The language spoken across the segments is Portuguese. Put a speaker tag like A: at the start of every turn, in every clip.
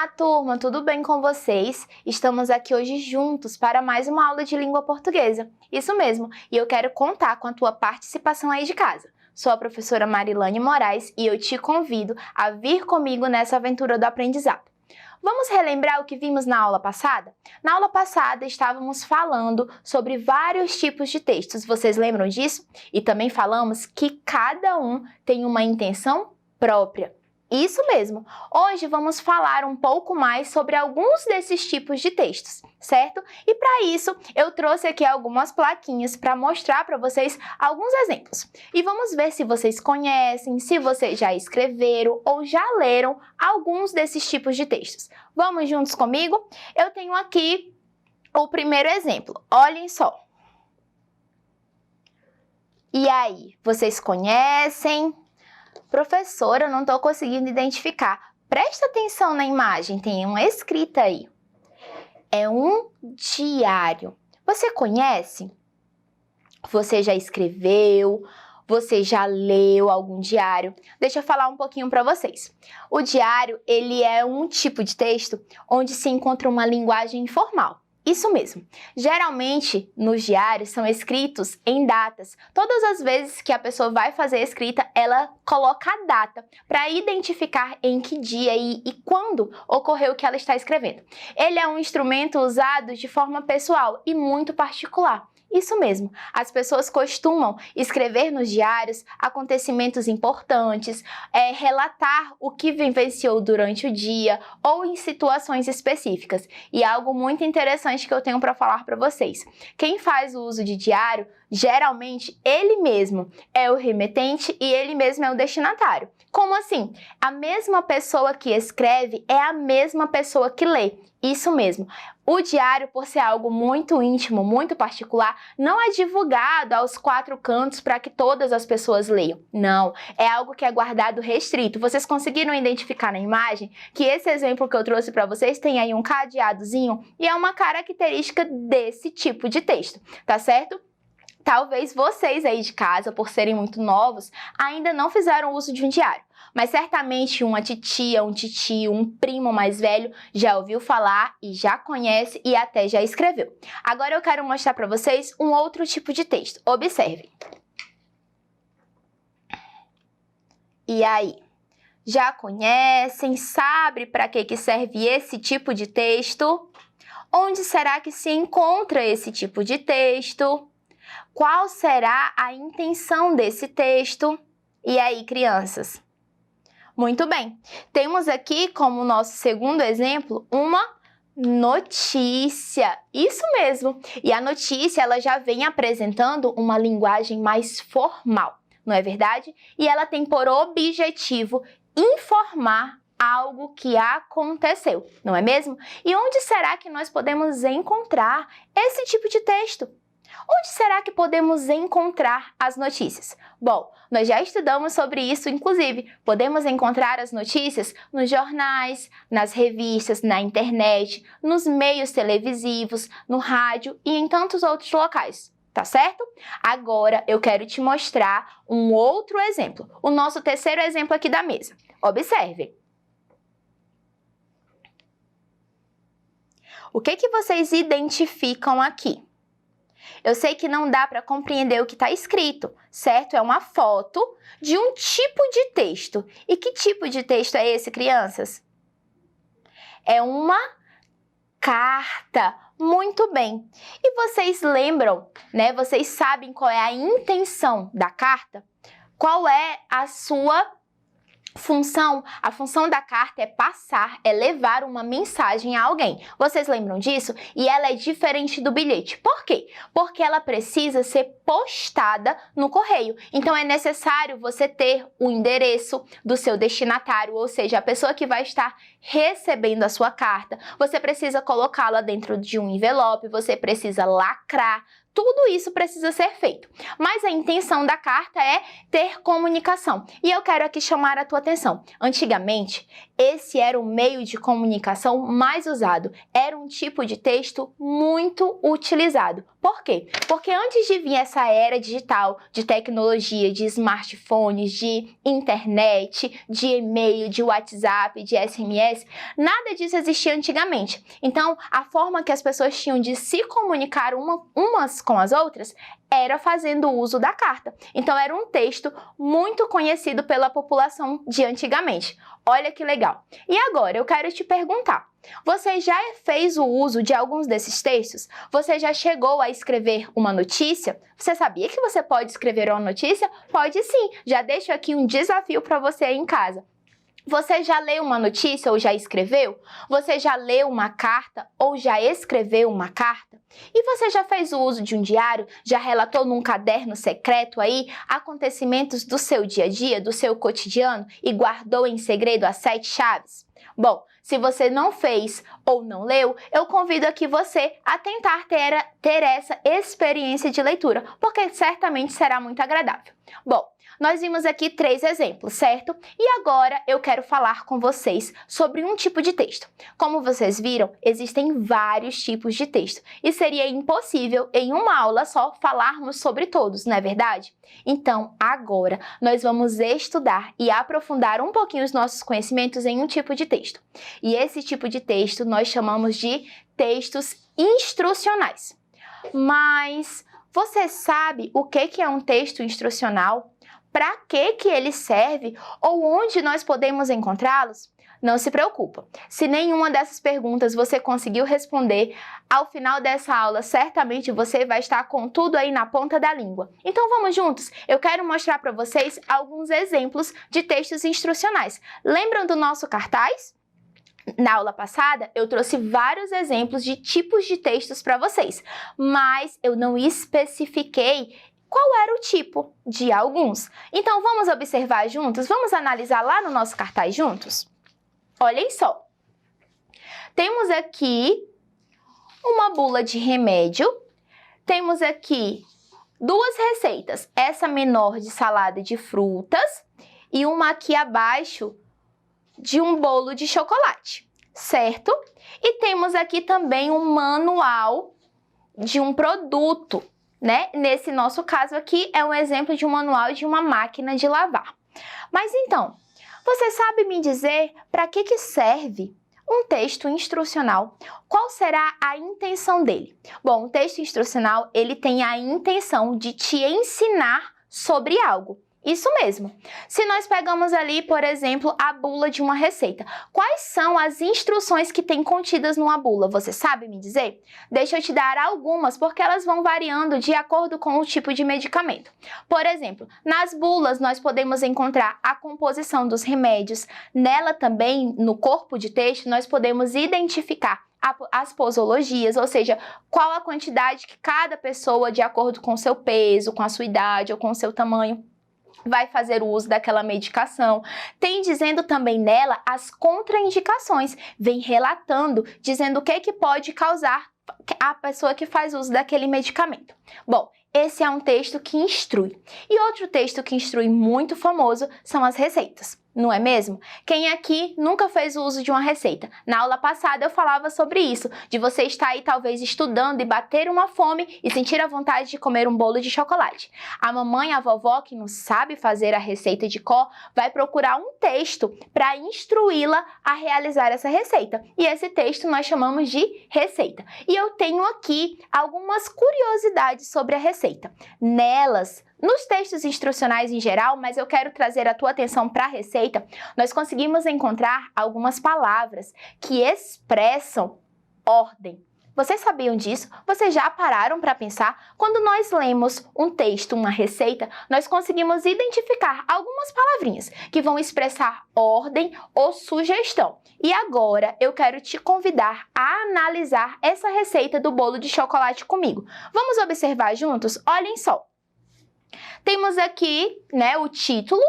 A: Olá, turma! Tudo bem com vocês? Estamos aqui hoje juntos para mais uma aula de língua portuguesa. Isso mesmo, e eu quero contar com a tua participação aí de casa. Sou a professora Marilane Moraes e eu te convido a vir comigo nessa aventura do aprendizado. Vamos relembrar o que vimos na aula passada? Na aula passada estávamos falando sobre vários tipos de textos, vocês lembram disso? E também falamos que cada um tem uma intenção própria. Isso mesmo! Hoje vamos falar um pouco mais sobre alguns desses tipos de textos, certo? E para isso eu trouxe aqui algumas plaquinhas para mostrar para vocês alguns exemplos. E vamos ver se vocês conhecem, se vocês já escreveram ou já leram alguns desses tipos de textos. Vamos juntos comigo? Eu tenho aqui o primeiro exemplo. Olhem só. E aí, vocês conhecem? Professora, eu não estou conseguindo identificar. Presta atenção na imagem, tem uma escrita aí. É um diário. Você conhece? Você já escreveu? Você já leu algum diário? Deixa eu falar um pouquinho para vocês. O diário, ele é um tipo de texto onde se encontra uma linguagem informal. Isso mesmo. Geralmente, nos diários são escritos em datas. Todas as vezes que a pessoa vai fazer a escrita, ela coloca a data para identificar em que dia e quando ocorreu o que ela está escrevendo. Ele é um instrumento usado de forma pessoal e muito particular. Isso mesmo, as pessoas costumam escrever nos diários acontecimentos importantes, relatar o que vivenciou durante o dia ou em situações específicas. E algo muito interessante que eu tenho para falar para vocês. Quem faz o uso de diário, geralmente ele mesmo é o remetente e ele mesmo é o destinatário. Como assim? A mesma pessoa que escreve é a mesma pessoa que lê. Isso mesmo. O diário, por ser algo muito íntimo, muito particular, não é divulgado aos quatro cantos para que todas as pessoas leiam. Não, é algo que é guardado restrito. Vocês conseguiram identificar na imagem que esse exemplo que eu trouxe para vocês tem aí um cadeadozinho e é uma característica desse tipo de texto, tá certo? Talvez vocês aí de casa, por serem muito novos, ainda não fizeram uso de um diário. Mas certamente uma titia, um titio, um primo mais velho já ouviu falar e já conhece e até já escreveu. Agora eu quero mostrar para vocês um outro tipo de texto. Observem. E aí? Já conhecem? Sabe para que serve esse tipo de texto? Onde será que se encontra esse tipo de texto? Qual será a intenção desse texto? E aí, crianças? Muito bem, temos aqui como nosso segundo exemplo uma notícia. Isso mesmo, e a notícia ela já vem apresentando uma linguagem mais formal, não é verdade? E ela tem por objetivo informar algo que aconteceu, não é mesmo? E onde será que nós podemos encontrar esse tipo de texto? Onde será que podemos encontrar as notícias? Bom, nós já estudamos sobre isso, inclusive, podemos encontrar as notícias nos jornais, nas revistas, na internet, nos meios televisivos, no rádio e em tantos outros locais, tá certo? Agora eu quero te mostrar um outro exemplo, o nosso terceiro exemplo aqui da mesa. Observe. O que vocês identificam aqui? Eu sei que não dá para compreender o que está escrito, certo? É uma foto de um tipo de texto. E que tipo de texto é esse, crianças? É uma carta. Muito bem. E vocês lembram, né? Vocês sabem qual é a intenção da carta? Qual é a sua função? A função da carta é passar, é levar uma mensagem a alguém. Vocês lembram disso? E ela é diferente do bilhete. Por quê? Porque ela precisa ser postada no correio. Então é necessário você ter o endereço do seu destinatário, ou seja, a pessoa que vai estar recebendo a sua carta. Você precisa colocá-la dentro de um envelope, você precisa lacrar. Tudo isso precisa ser feito, mas a intenção da carta é ter comunicação. E eu quero aqui chamar a tua atenção. Antigamente, esse era o meio de comunicação mais usado. Era um tipo de texto muito utilizado. Por quê? Porque antes de vir essa era digital, de tecnologia, de smartphones, de internet, de e-mail, de WhatsApp, de SMS, nada disso existia antigamente. Então, a forma que as pessoas tinham de se comunicar umas com as outras era fazendo uso da carta. Então, era um texto muito conhecido pela população de antigamente. Olha que legal. E agora, eu quero te perguntar, você já fez o uso de alguns desses textos? Você já chegou a escrever uma notícia? Você sabia que você pode escrever uma notícia? Pode sim. Já deixo aqui um desafio para você aí em casa. Você já leu uma notícia ou já escreveu? Você já leu uma carta ou já escreveu uma carta? E você já fez o uso de um diário? Já relatou num caderno secreto aí acontecimentos do seu dia a dia, do seu cotidiano e guardou em segredo as 7 chaves? Bom, se você não fez ou não leu, eu convido aqui você a tentar ter essa experiência de leitura, porque certamente será muito agradável. Bom, nós vimos aqui 3 exemplos, certo? E agora eu quero falar com vocês sobre um tipo de texto. Como vocês viram, existem vários tipos de texto e seria impossível em uma aula só falarmos sobre todos, não é verdade? Então, agora nós vamos estudar e aprofundar um pouquinho os nossos conhecimentos em um tipo de texto. E esse tipo de texto nós chamamos de textos instrucionais. Mas você sabe o que é um texto instrucional? Para que ele serve ou onde nós podemos encontrá-los? Não se preocupa. Se nenhuma dessas perguntas você conseguiu responder, ao final dessa aula, certamente você vai estar com tudo aí na ponta da língua. Então vamos juntos? Eu quero mostrar para vocês alguns exemplos de textos instrucionais. Lembram do nosso cartaz? Na aula passada, eu trouxe vários exemplos de tipos de textos para vocês, mas eu não especifiquei qual era o tipo de alguns. Então, vamos observar juntos? Vamos analisar lá no nosso cartaz juntos? Olhem só. Temos aqui uma bula de remédio. Temos aqui 2 receitas. Essa menor de salada de frutas e uma aqui abaixo de um bolo de chocolate, certo? E temos aqui também um manual de um produto, né? Nesse nosso caso aqui é um exemplo de um manual de uma máquina de lavar. Mas então, você sabe me dizer para que serve um texto instrucional? Qual será a intenção dele? Bom, o texto instrucional, ele tem a intenção de te ensinar sobre algo. Isso mesmo. Se nós pegamos ali, por exemplo, a bula de uma receita, quais são as instruções que tem contidas numa bula? Você sabe me dizer? Deixa eu te dar algumas, porque elas vão variando de acordo com o tipo de medicamento. Por exemplo, nas bulas nós podemos encontrar a composição dos remédios. Nela também, no corpo de texto, nós podemos identificar as posologias, ou seja, qual a quantidade que cada pessoa, de acordo com o seu peso, com a sua idade ou com o seu tamanho, vai fazer o uso daquela medicação. Tem dizendo também nela as contraindicações, vem relatando, dizendo o que pode causar a pessoa que faz uso daquele medicamento. Bom, esse é um texto que instrui. E outro texto que instrui muito famoso são as receitas. Não é mesmo? Quem aqui nunca fez o uso de uma receita? Na aula passada eu falava sobre isso, de você estar aí talvez estudando e bater uma fome e sentir a vontade de comer um bolo de chocolate. A mamãe, a vovó, que não sabe fazer a receita de cor, vai procurar um texto para instruí-la a realizar essa receita. E esse texto nós chamamos de receita. E eu tenho aqui algumas curiosidades sobre a receita. Nelas, nos textos instrucionais em geral, mas eu quero trazer a tua atenção para a receita, nós conseguimos encontrar algumas palavras que expressam ordem. Vocês sabiam disso? Vocês já pararam para pensar? Quando nós lemos um texto, uma receita, nós conseguimos identificar algumas palavrinhas que vão expressar ordem ou sugestão. E agora eu quero te convidar a analisar essa receita do bolo de chocolate comigo. Vamos observar juntos? Olhem só. Temos aqui, né, o título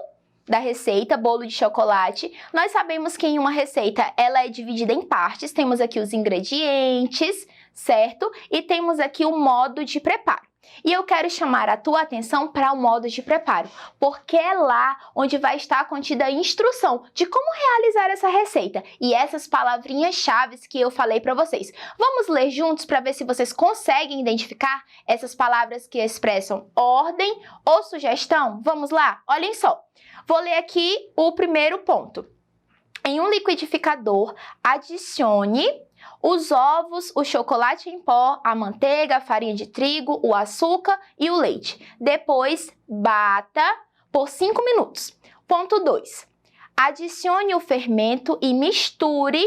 A: da receita, bolo de chocolate. Nós sabemos que em uma receita ela é dividida em partes. Temos aqui os ingredientes, certo? E temos aqui o modo de preparo. E eu quero chamar a tua atenção para o modo de preparo, porque é lá onde vai estar contida a instrução de como realizar essa receita e essas palavrinhas-chave que eu falei para vocês. Vamos ler juntos para ver se vocês conseguem identificar essas palavras que expressam ordem ou sugestão? Vamos lá? Olhem só. Vou ler aqui o primeiro ponto. Em um liquidificador, adicione os ovos, o chocolate em pó, a manteiga, a farinha de trigo, o açúcar e o leite. Depois, bata por 5 minutos. Ponto 2. Adicione o fermento e misture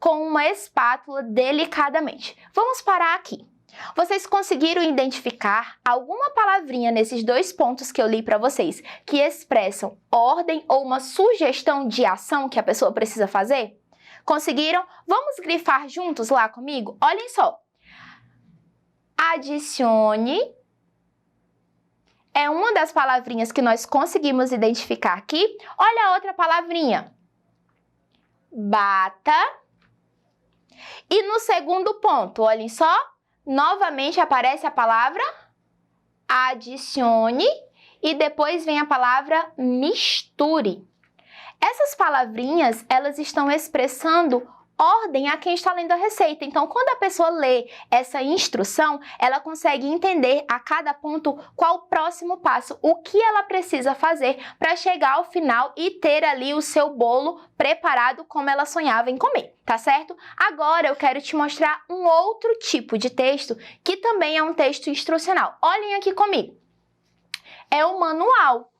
A: com uma espátula delicadamente. Vamos parar aqui. Vocês conseguiram identificar alguma palavrinha nesses 2 pontos que eu li para vocês que expressam ordem ou uma sugestão de ação que a pessoa precisa fazer? Conseguiram? Vamos grifar juntos lá comigo? Olhem só. Adicione é uma das palavrinhas que nós conseguimos identificar aqui. Olha a outra palavrinha. Bata. E no segundo ponto, olhem só. Novamente aparece a palavra adicione e depois vem a palavra misture. Essas palavrinhas, elas estão expressando ordem a quem está lendo a receita. Então, quando a pessoa lê essa instrução, ela consegue entender a cada ponto qual o próximo passo, o que ela precisa fazer para chegar ao final e ter ali o seu bolo preparado como ela sonhava em comer, tá certo? Agora eu quero te mostrar um outro tipo de texto que também é um texto instrucional. Olhem aqui comigo. É o manual.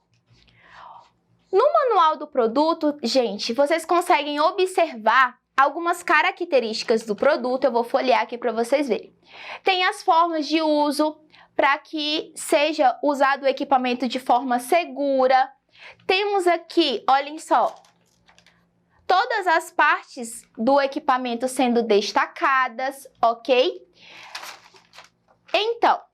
A: No manual do produto, gente, vocês conseguem observar algumas características do produto. Eu vou folhear aqui para vocês verem. Tem as formas de uso para que seja usado o equipamento de forma segura. Temos aqui, olhem só, todas as partes do equipamento sendo destacadas, ok? Então,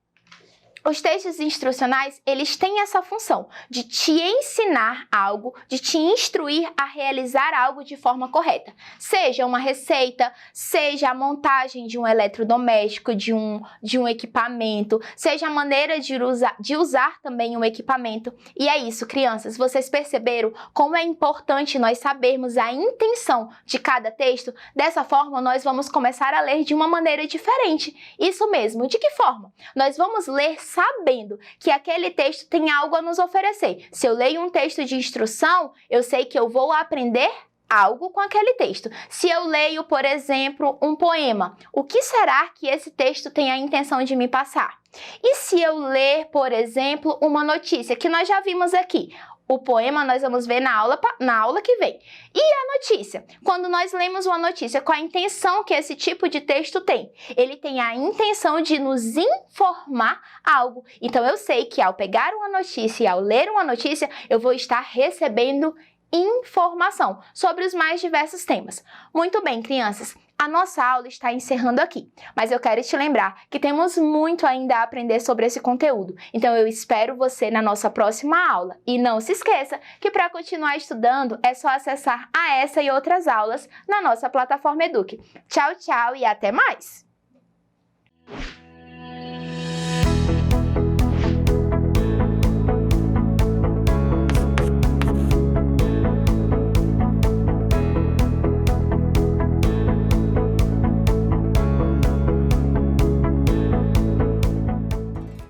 A: os textos instrucionais, eles têm essa função de te ensinar algo, de te instruir a realizar algo de forma correta. Seja uma receita, seja a montagem de um eletrodoméstico, de um equipamento, seja a maneira de usar também um equipamento. E é isso, crianças, vocês perceberam como é importante nós sabermos a intenção de cada texto? Dessa forma, nós vamos começar a ler de uma maneira diferente. Isso mesmo, de que forma? Nós vamos ler sabendo que aquele texto tem algo a nos oferecer. Se eu leio um texto de instrução, eu sei que eu vou aprender algo com aquele texto. Se eu leio, por exemplo, um poema, o que será que esse texto tem a intenção de me passar? E se eu ler, por exemplo, uma notícia, que nós já vimos aqui? O poema nós vamos ver na aula que vem. E a notícia? Quando nós lemos uma notícia, qual a intenção que esse tipo de texto tem? Ele tem a intenção de nos informar algo. Então, eu sei que ao pegar uma notícia e ao ler uma notícia, eu vou estar recebendo informação sobre os mais diversos temas. Muito bem, crianças. A nossa aula está encerrando aqui, mas eu quero te lembrar que temos muito ainda a aprender sobre esse conteúdo. Então eu espero você na nossa próxima aula. E não se esqueça que para continuar estudando é só acessar a essa e outras aulas na nossa plataforma Eduque. Tchau, tchau e até mais!